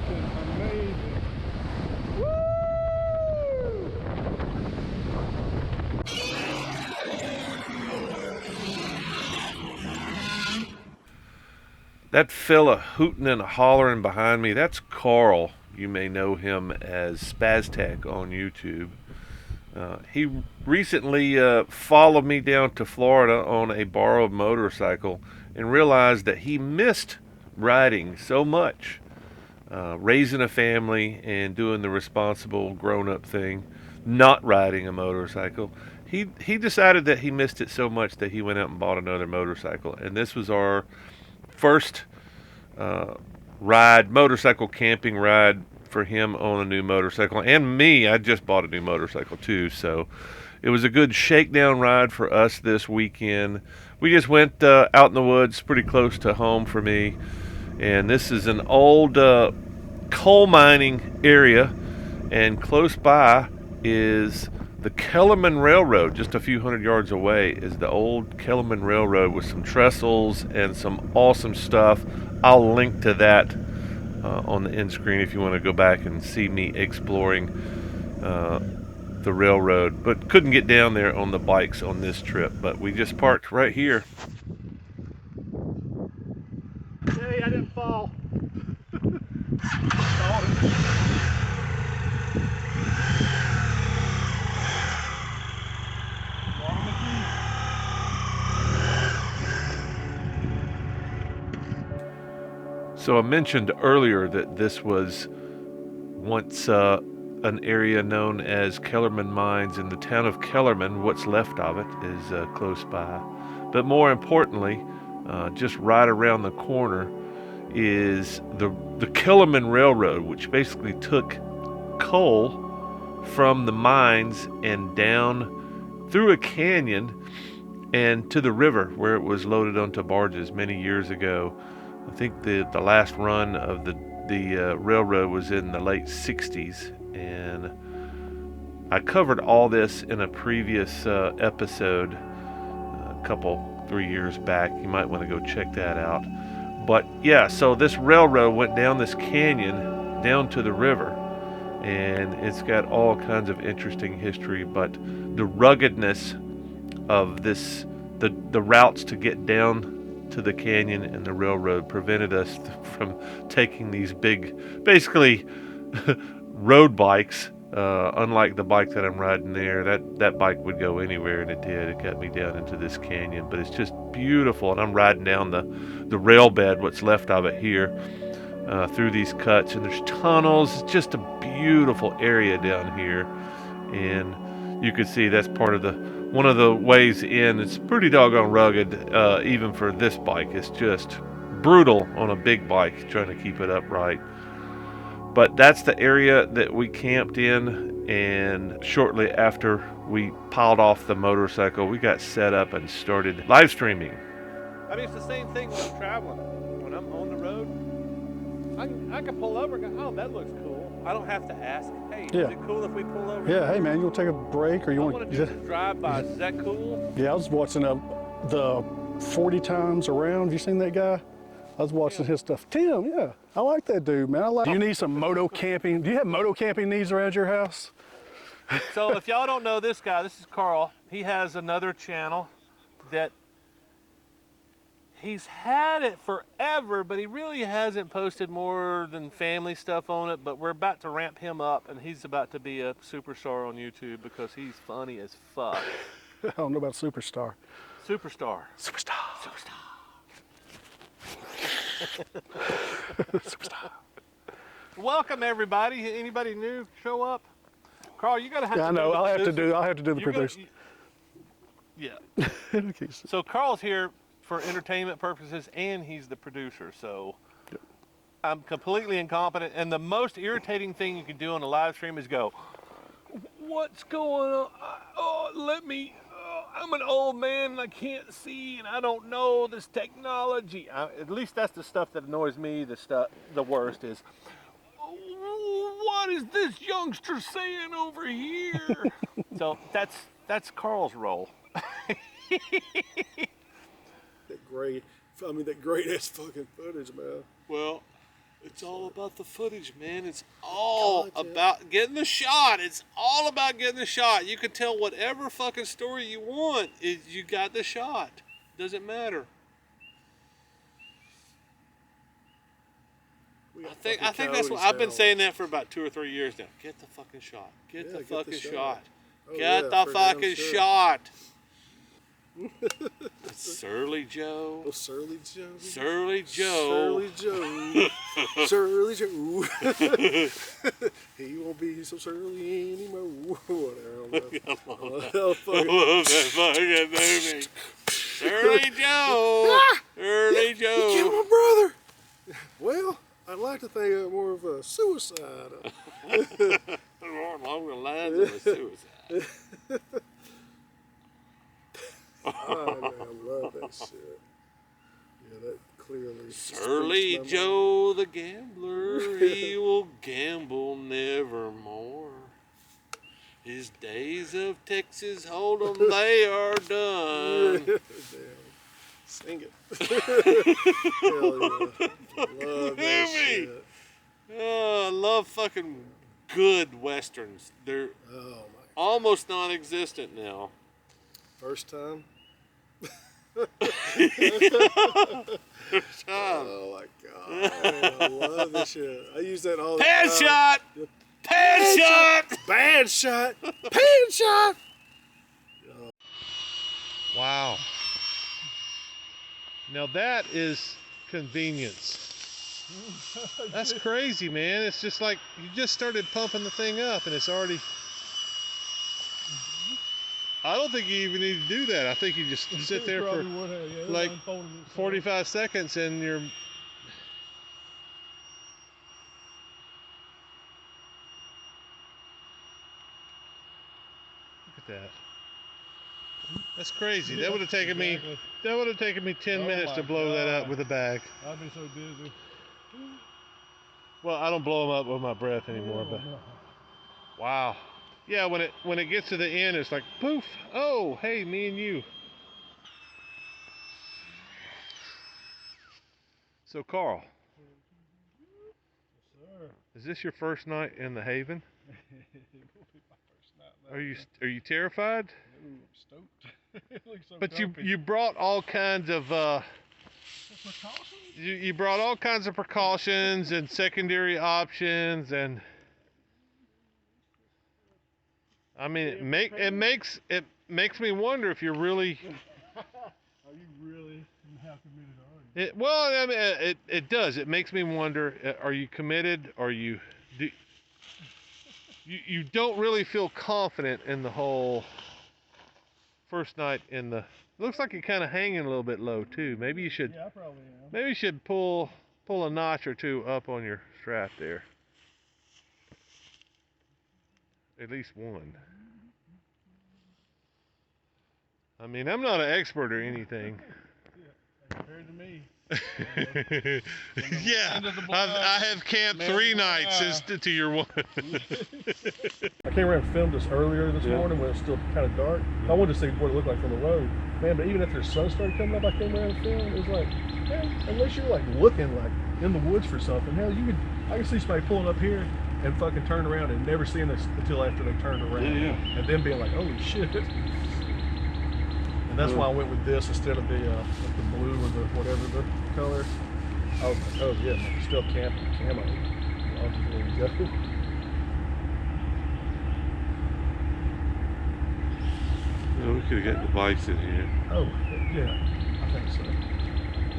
something amazing. Woo! That fella hooting and hollering behind me, that's Carl. You may know him as Spaztech on YouTube. He recently followed me down to Florida on a borrowed motorcycle and realized that he missed riding so much, raising a family and doing the responsible grown-up thing, not riding a motorcycle. He decided that he missed it so much that he went out and bought another motorcycle, and this was our first uh, motorcycle camping ride for him on a new motorcycle. And me, I just bought a new motorcycle too. So it was a good shakedown ride for us this weekend. We just went out in the woods pretty close to home for me. And this is an old coal mining area. And close by is the Kellerman Railroad. Just a few hundred yards away is the old Kellerman Railroad with some trestles and some awesome stuff. I'll link to that on the end screen if you want to go back and see me exploring the railroad. But couldn't get down there on the bikes on this trip. But we just parked right here. Hey, I didn't fall. So I mentioned earlier that this was once an area known as Kellerman Mines, and the town of Kellerman, what's left of it, is close by. But more importantly, just right around the corner is the Kellerman Railroad, which basically took coal from the mines and down through a canyon and to the river where it was loaded onto barges many years ago. I think the last run of the railroad was in the late 60s, and I covered all this in a previous episode a couple 3 years back. You might want to go check that out. But yeah, so this railroad went down this canyon down to the river, and it's got all kinds of interesting history. But the ruggedness of the routes to get down to the canyon and the railroad prevented us from taking these big, basically road bikes. Unlike the bike that I'm riding there, that bike would go anywhere, and it did. It got me down into this canyon, but it's just beautiful. And I'm riding down the rail bed, what's left of it here, through these cuts, and there's tunnels. It's just a beautiful area down here, and you can see that's part of one of the ways in. It's pretty doggone rugged, even for this bike. It's just brutal on a big bike trying to keep it upright. But that's the area that we camped in, and shortly after we piled off the motorcycle, we got set up and started live streaming. I mean, it's the same thing when I'm traveling. When I'm on the road, I can pull over and go, oh, that looks cool. I don't have to ask, hey, is it cool if we pull over? Yeah, hey man, you want to take a break or you want to do some drive-bys? Is that cool? Yeah, I was watching the 40 times around. Have you seen that guy? I was watching his stuff. Tim, yeah, I like that dude, man. Do you need some moto camping? Do you have moto camping needs around your house? So if y'all don't know this guy, this is Carl. He has another channel that he's had it forever, but he really hasn't posted more than family stuff on it. But we're about to ramp him up, and he's about to be a superstar on YouTube because he's funny as fuck. I don't know about superstar. Superstar. Superstar. Welcome everybody. Anybody new show up? Carl, you gotta have. Yeah, I know. I'll have to do the producer. Yeah. So Carl's here for entertainment purposes, and he's the producer. So I'm completely incompetent. And the most irritating thing you can do on a live stream is go, "What's going on? Oh, let me. I'm an old man and I can't see and I don't know this technology." At least that's the stuff that annoys me. The worst is, what is this youngster saying over here? So that's Carl's role. That great ass fucking footage, man. Well, It's all about the footage, man. It's all about getting the shot. It's all about getting the shot. You can tell whatever fucking story you want. You got the shot. Doesn't matter. I think that's what I've been saying that for about 2 or 3 years now. Get the fucking shot. Get the fucking shot. Get the fucking shot. Surly Joe. Oh, Surly Joe. Surly Joe. Surly Joe. Surly Joe. He won't be so surly anymore. Whatever. I love that fucking movie. Surly Joe. Surly Joe. You killed my brother. Well, I'd like to think of more of a suicide. More along the lines of a suicide. I love that shit. Yeah, that clearly. Surly Joe the gambler, he will gamble nevermore. His days of Texas Hold'em, they are done. Damn. Sing it. Hell yeah. Love that shit. Oh, I love fucking good westerns. They're almost non-existent now. First time? First time. Oh my god. I love this shit. I use that all the Pan time. shot! Pan shot! Bad shot! Pan shot! Wow. Now that is convenience. That's crazy, man. It's just like you just started pumping the thing up and it's already... I don't think you even need to do that. I think you just sit there for like 45 seconds and you're... Look at that. That's crazy. That would have taken me 10 minutes to blow that up with a bag. I'd be so busy. Well, I don't blow them up with my breath anymore, but wow. Yeah, when it gets to the end, it's like poof. Oh, hey, me and you. So, Carl, is this your first night in the Haven? Are you terrified? Ooh, I'm stoked. It looks so But comfy. you brought all kinds of you brought all kinds of precautions and secondary options, and I mean it makes me wonder if you're really. Are you really how committed are you? Well, I mean it does. It makes me wonder: are you committed? Are you you don't really feel confident in the whole first night in the. Looks like you're kind of hanging a little bit low too. Maybe you should. Yeah, I probably am. Maybe you should pull a notch or two up on your strap there. At least one. I mean, I'm not an expert or anything. Compared to me. Yeah, I have camped 3 nights as to your one. I came around and filmed this earlier this morning when it was still kind of dark. I wanted to see what it looked like from the road. Man, but even after the sun started coming up, I came around and filmed. It was like, man, unless you're like looking like in the woods for something, hell, I can see somebody pulling up here and fucking turn around and never seeing this until after they turned around. And then being like, holy shit. And that's why I went with this instead of the blue or the whatever the color. I was like, oh yeah, man, still camping camo. I'll just let it go. Well, we could have gotten the bikes in here. Oh yeah, I think so.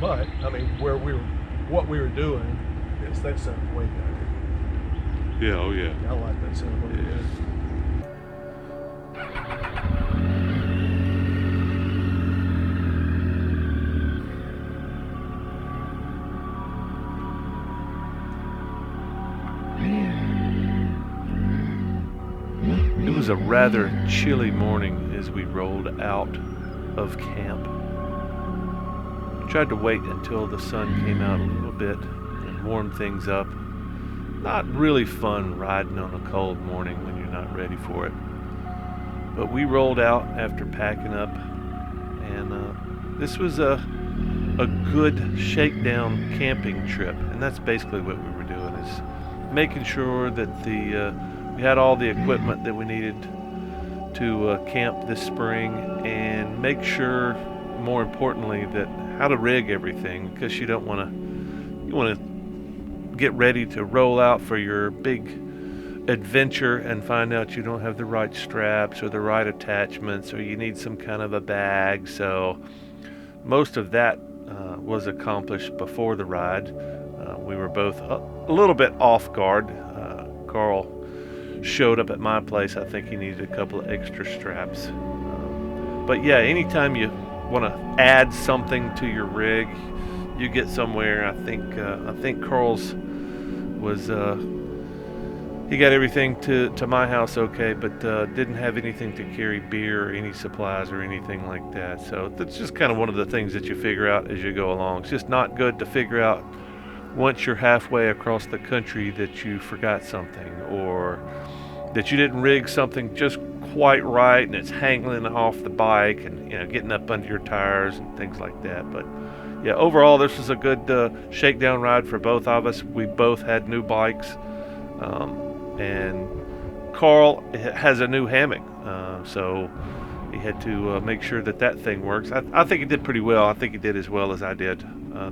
But I mean, what we were doing, that sounded way better. Yeah, oh yeah. I like that sound way better. It was a rather chilly morning as we rolled out of camp. We tried to wait until the sun came out a little bit and warm things up. Not really fun riding on a cold morning when you're not ready for it. But we rolled out after packing up, and this was a a good shakedown camping trip, and that's basically what we were doing, is making sure that we had all the equipment that we needed to camp this spring, and make sure, more importantly, that how to rig everything, because you want to get ready to roll out for your big adventure and find out you don't have the right straps or the right attachments, or you need some kind of a bag. So most of that was accomplished before the ride. We were both a little bit off guard. Carl showed up at my place. I think he needed a couple of extra straps. But yeah, anytime you want to add something to your rig, you get somewhere. I think Carl's was he got everything to my house okay, but didn't have anything to carry beer or any supplies or anything like that. So that's just kind of one of the things that you figure out as you go along. It's just not good to figure out once you're halfway across the country that you forgot something, or that you didn't rig something just quite right and it's hanging off the bike and getting up under your tires and things like that. But yeah, overall this was a good shakedown ride for both of us. We both had new bikes, and Carl has a new hammock, so he had to make sure that thing works. I think he did pretty well. I think he did as well as I did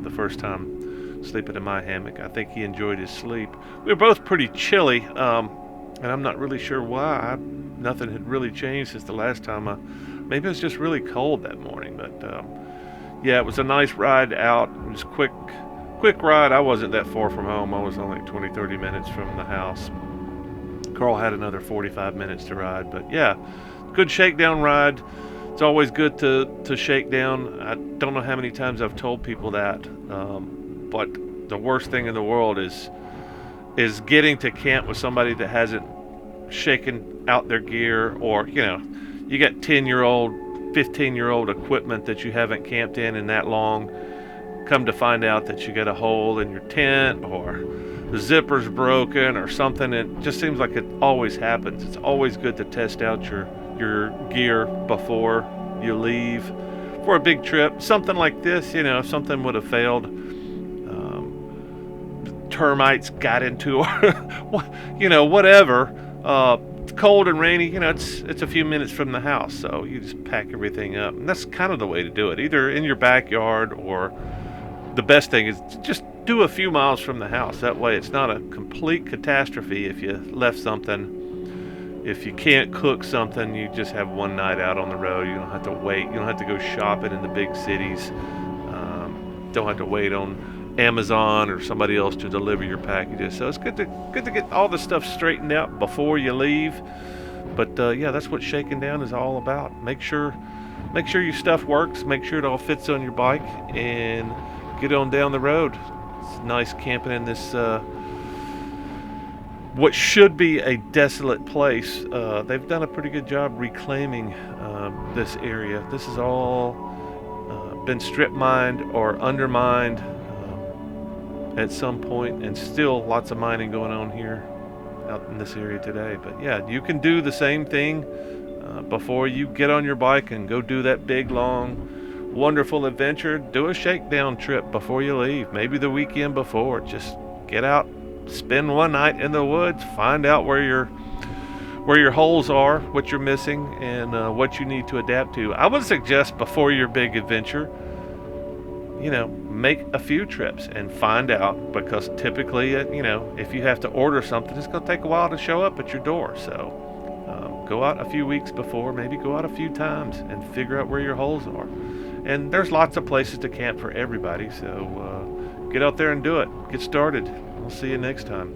the first time sleeping in my hammock. I think he enjoyed his sleep. We were both pretty chilly, and I'm not really sure why. Nothing had really changed since the last time. Maybe it was just really cold that morning. But yeah, it was a nice ride out. It was quick ride. I wasn't that far from home. I was only 20-30 minutes from the house. Carl had another 45 minutes to ride. But yeah, good shakedown ride. It's always good to shake down. I don't know how many times I've told people that, but the worst thing in the world is getting to camp with somebody that hasn't shaken out their gear, or you got 10-year-old, 15-year-old equipment that you haven't camped in that long. Come to find out that you got a hole in your tent, or the zipper's broken or something. It just seems like it always happens. It's always good to test out your gear before you leave for a big trip. Something like this, if something would have failed, termites got into her, whatever. It's cold and rainy, it's a few minutes from the house, so you just pack everything up. And that's kind of the way to do it, either in your backyard, or the best thing is just do a few miles from the house. That way it's not a complete catastrophe if you left something. If you can't cook something, you just have one night out on the road. You don't have to wait. You don't have to go shopping in the big cities. Don't have to wait on Amazon or somebody else to deliver your packages. So it's good to get all the stuff straightened out before you leave. But yeah, that's what shaking down is all about. Make sure your stuff works. Make sure it all fits on your bike, and get on down the road. It's nice camping in this what should be a desolate place. They've done a pretty good job reclaiming this area. This is all been strip mined or undermined at some point, and still lots of mining going on here out in this area today. But yeah, you can do the same thing before you get on your bike and go do that big, long, wonderful adventure. Do a shakedown trip before you leave, maybe the weekend before. Just get out, spend one night in the woods, find out where your holes are, what you're missing, and what you need to adapt to. I would suggest before your big adventure, make a few trips and find out, because typically, if you have to order something, it's going to take a while to show up at your door. So go out a few weeks before, maybe go out a few times and figure out where your holes are. And there's lots of places to camp for everybody, so get out there and do it. Get started. We'll see you next time.